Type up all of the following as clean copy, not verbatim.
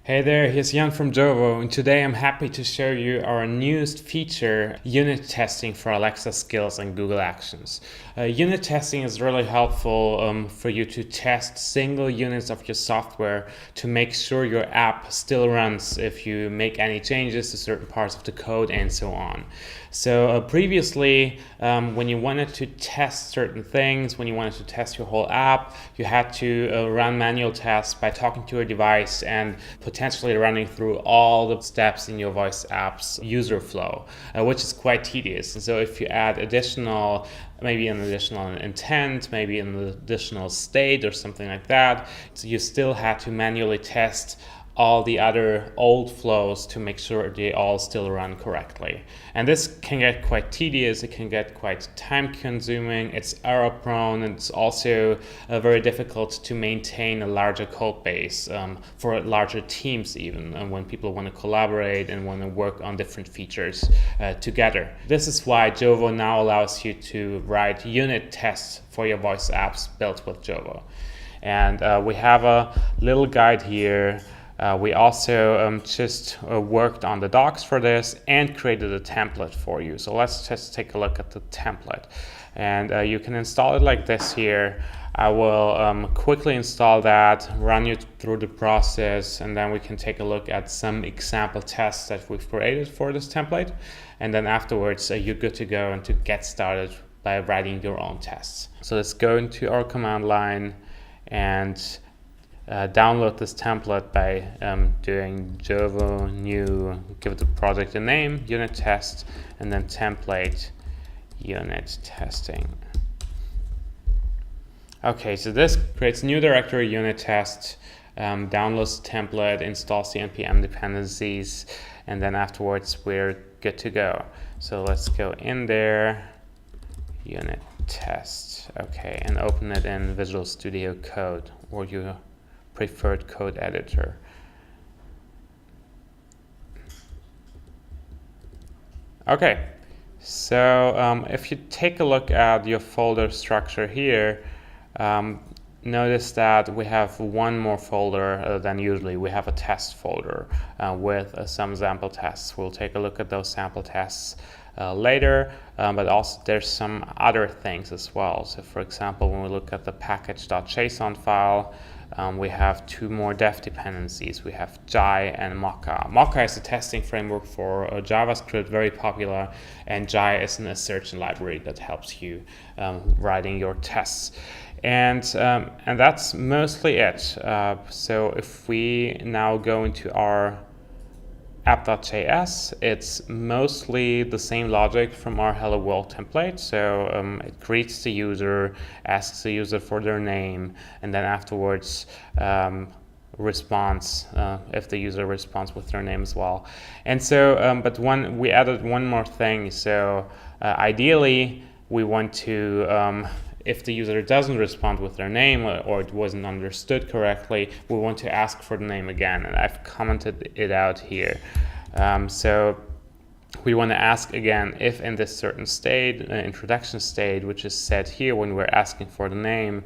Hey there, here's Jan from Jovo, and today I'm happy to show you our newest feature, unit testing for Alexa skills and Google Actions. Unit testing is really helpful for you to test single units of your software to make sure your app still runs if you make any changes to certain parts of the code and so on. So previously, when you wanted to test certain things, when you wanted to test your whole app, you had to run manual tests by talking to your device and potentially running through all the steps in your voice app's user flow, which is quite tedious. And so if you add maybe an additional intent, maybe an additional state or something like that, so you still had to manually test all the other old flows to make sure they all still run correctly. And this can get quite tedious, it can get quite time consuming, it's error prone, and it's also very difficult to maintain a larger code base for larger teams even, when people want to collaborate and want to work on different features together. This is why Jovo now allows you to write unit tests for your voice apps built with Jovo. And we have a little guide here. We also just worked on the docs for this and created a template for you. So let's just take a look at the template. And you can install it like this here. I will quickly install that, run you through the process, and then we can take a look at some example tests that we've created for this template. And then afterwards, you're good to go and to get started by writing your own tests. So let's go into our command line and download this template by doing Jovo new, give the project a name, unit test, and then template unit testing. Okay, so this creates new directory unit test, downloads the template, installs the npm dependencies, and then afterwards we're good to go. So let's go in there, unit test, okay, and open it in Visual Studio Code or your preferred code editor. Okay, so if you take a look at your folder structure here, notice that we have one more folder than usually. We have a test folder with some sample tests. We'll take a look at those sample tests later, but also there's some other things as well. So for example, when we look at the package.json file, we have two more dev dependencies. We have Jai and Mocha. Mocha is a testing framework for JavaScript, very popular, and Jai is an assertion library that helps you writing your tests. And that's mostly it. So if we now go into our app.js, it's mostly the same logic from our Hello World template. So it greets the user, asks the user for their name, and then afterwards responds if the user responds with their name as well. And so, but we added one more thing. So ideally, we want to if the user doesn't respond with their name or it wasn't understood correctly, we want to ask for the name again, and I've commented it out here. So we want to ask again if in this certain state, introduction state, which is set here when we're asking for the name,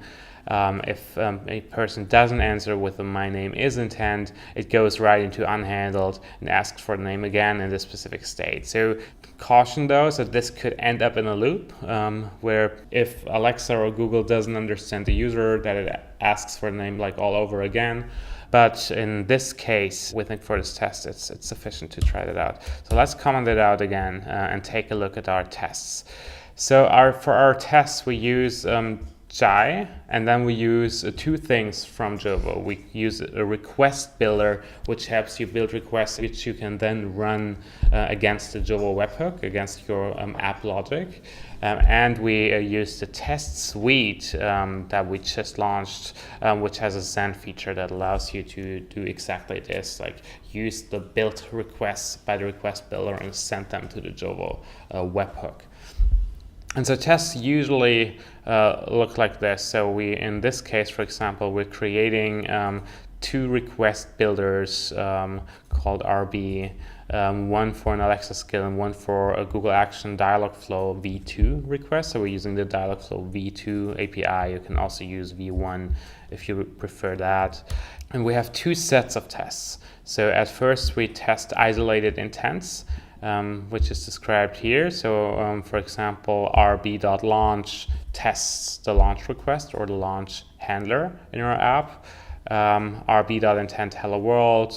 if a person doesn't answer with a my name is intent, it goes right into unhandled and asks for the name again in this specific state. So caution though, so this could end up in a loop where if Alexa or Google doesn't understand the user, that it asks for the name like all over again. But in this case, we think for this test, it's sufficient to try that out. So let's comment it out again and take a look at our tests. So for our tests, we use Jai, and then we use two things from Jovo. We use a request builder, which helps you build requests, which you can then run against the Jovo webhook, against your app logic. And we use the test suite that we just launched, which has a Zen feature that allows you to do exactly this, like use the built requests by the request builder and send them to the Jovo webhook. And so tests usually look like this. So in this case, for example, we're creating two request builders called RB, one for an Alexa skill and one for a Google Action Dialogflow v2 request. So we're using the Dialogflow v2 API. You can also use v1 if you prefer that. And we have two sets of tests. So at first we test isolated intents, which is described here. So for example, rb.launch tests the launch request or the launch handler in our app. rb.intent hello world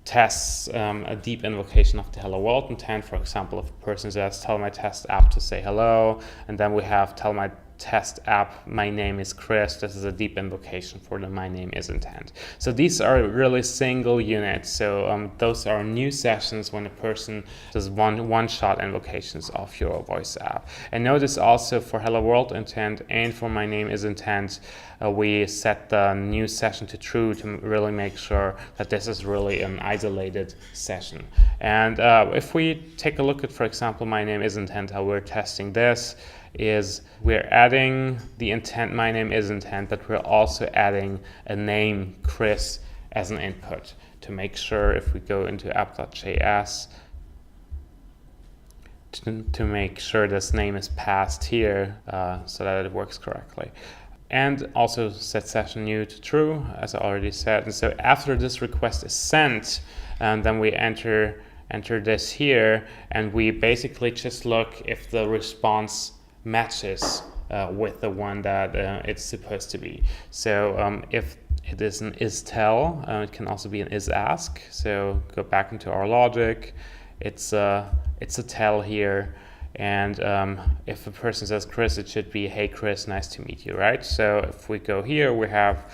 tests a deep invocation of the hello world intent. For example, if a person says tell my test app to say hello, and then we have tell my test app my name is Chris. This is a deep invocation for the my name is intent. So these are really single units. So those are new sessions when a person does one-shot invocations of your voice app. And notice also for hello world intent and for my name is intent, we set the new session to true to really make sure that this is really an isolated session. And if we take a look at, for example, my name is intent, how we're testing this is we're adding the intent my name is intent, but we're also adding a name Chris as an input to make sure if we go into app.js to make sure this name is passed here so that it works correctly. And also set session new to true, as I already said. And so after this request is sent, then we enter this here, and we basically just look if the response matches with the one that it's supposed to be. So if it is an is-tell, it can also be an is-ask. So go back into our logic. It's a tell here. And if a person says Chris, it should be, hey Chris, nice to meet you, right? So if we go here, we have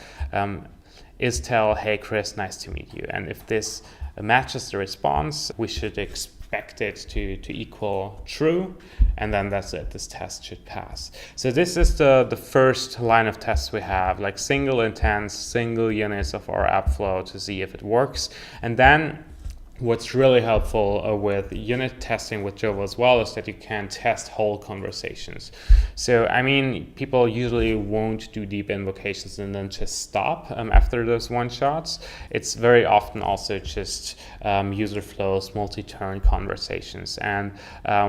is-tell, hey Chris, nice to meet you. And if this matches the response, we should expect it to equal true, and then that's it. This test should pass. So this is the first line of tests we have, like single intents, single units of our app flow to see if it works. And then what's really helpful with unit testing with Jovo as well is that you can test whole conversations. So, I mean, people usually won't do deep invocations and then just stop after those one-shots. It's very often also just user flows, multi-turn conversations. And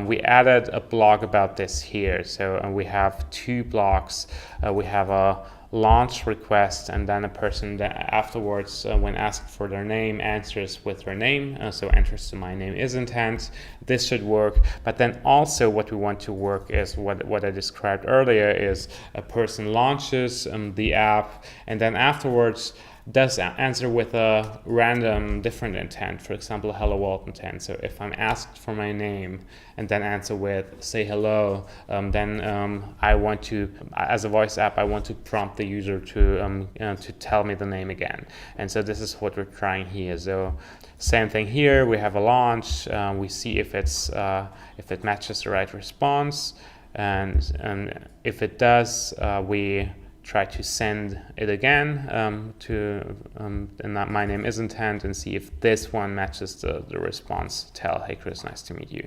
we added a blog about this here. So we have two blocks. We have a launch request, and then a person that afterwards, when asked for their name, answers with their name, so enters to my name is intent. This should work. But then also what we want to work is what I described earlier, is a person launches the app, and then afterwards does answer with a random different intent, for example, hello world intent. So if I'm asked for my name and then answer with say hello, then I want to, as a voice app, I want to prompt the user to tell me the name again. And so this is what we're trying here. So same thing here, we have a launch, we see if it matches the right response, and if it does, we try to send it again and that my name is intent, and see if this one matches the response, tell hey Chris, nice to meet you.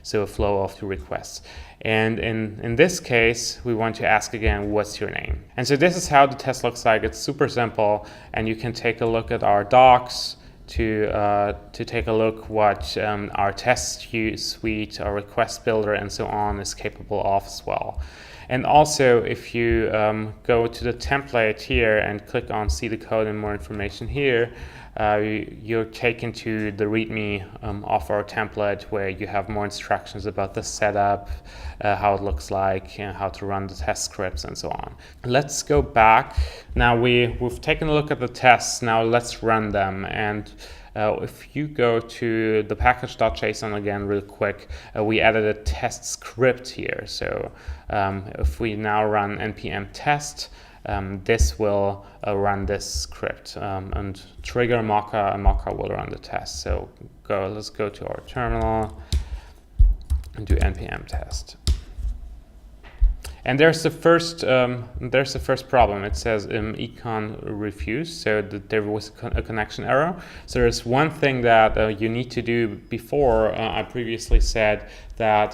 So a flow of two requests. And in this case, we want to ask again, what's your name? And so this is how the test looks like. It's super simple, and you can take a look at our docs to take a look what our test suite, our request builder, and so on is capable of as well. And also, if you go to the template here and click on see the code and more information here, you're taken to the README of our template, where you have more instructions about the setup, how it looks like, how to run the test scripts, and so on. Let's go back. Now we've taken a look at the tests. Now let's run them. And if you go to the package.json again real quick, we added a test script here. So if we now run npm test, this will run this script and trigger Mocha, and Mocha will run the test. So let's go to our terminal and do npm test. And there's the first problem. It says econ refused, so that there was a connection error. So there's one thing that you need to do before. I previously said that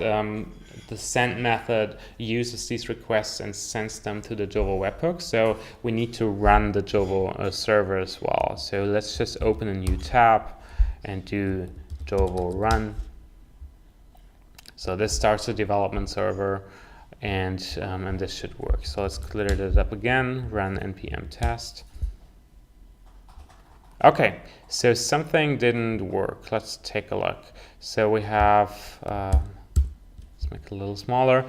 the send method uses these requests and sends them to the Jovo webhook. So we need to run the Jovo server as well. So let's just open a new tab and do Jovo run. So this starts the development server. And this should work. So let's clear this up again, run npm test. Okay, so something didn't work. Let's take a look. So we have, let's make it a little smaller.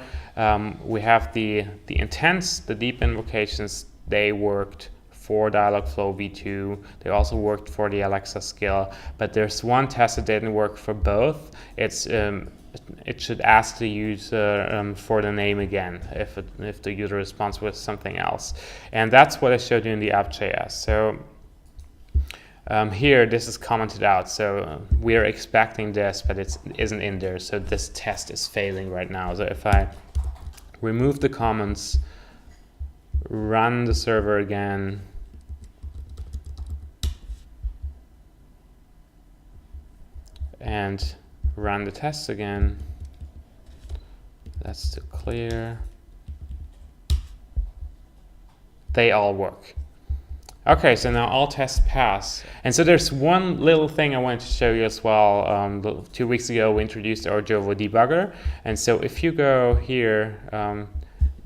We have the intents, the deep invocations, they worked for Dialogflow v2. They also worked for the Alexa skill, but there's one test that didn't work for both. It should ask the user for the name again if the user responds with something else. And that's what I showed you in the app.js. So here, this is commented out, so we are expecting this, but it isn't in there, so this test is failing right now. So if I remove the comments, run the server again, and run the tests again, that's still clear, they all work. Okay, so now all tests pass. And so there's one little thing I wanted to show you as well. 2 weeks ago, we introduced our Jovo debugger. And so if you go here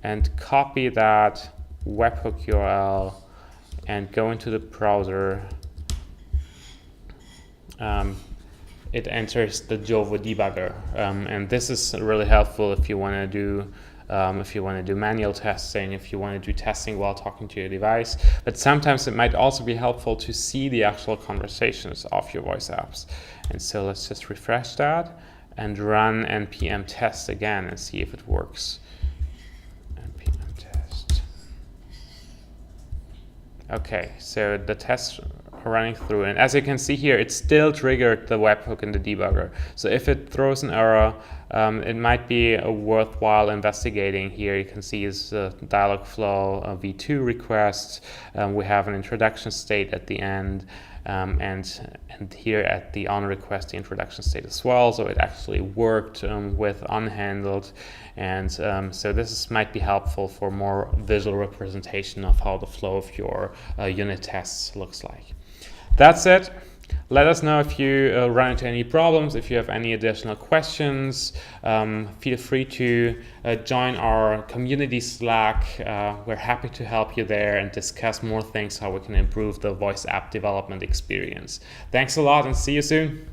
and copy that webhook URL and go into the browser, it enters the Jovo debugger. And this is really helpful if you want to do manual testing, if you want to do testing while talking to your device. But sometimes it might also be helpful to see the actual conversations of your voice apps. And so let's just refresh that and run npm test again and see if it works. npm test. Okay, so the tests are running through, and as you can see here, it still triggered the webhook in the debugger. So if it throws an error, it might be worthwhile investigating. Here you can see is Dialogflow v2 request. We have an introduction state at the end, and here at the on request the introduction state as well. So it actually worked with unhandled, and so this might be helpful for more visual representation of how the flow of your unit tests looks like. That's it. Let us know if you run into any problems. If you have any additional questions, feel free to join our community Slack. We're happy to help you there and discuss more things, how we can improve the voice app development experience. Thanks a lot and see you soon.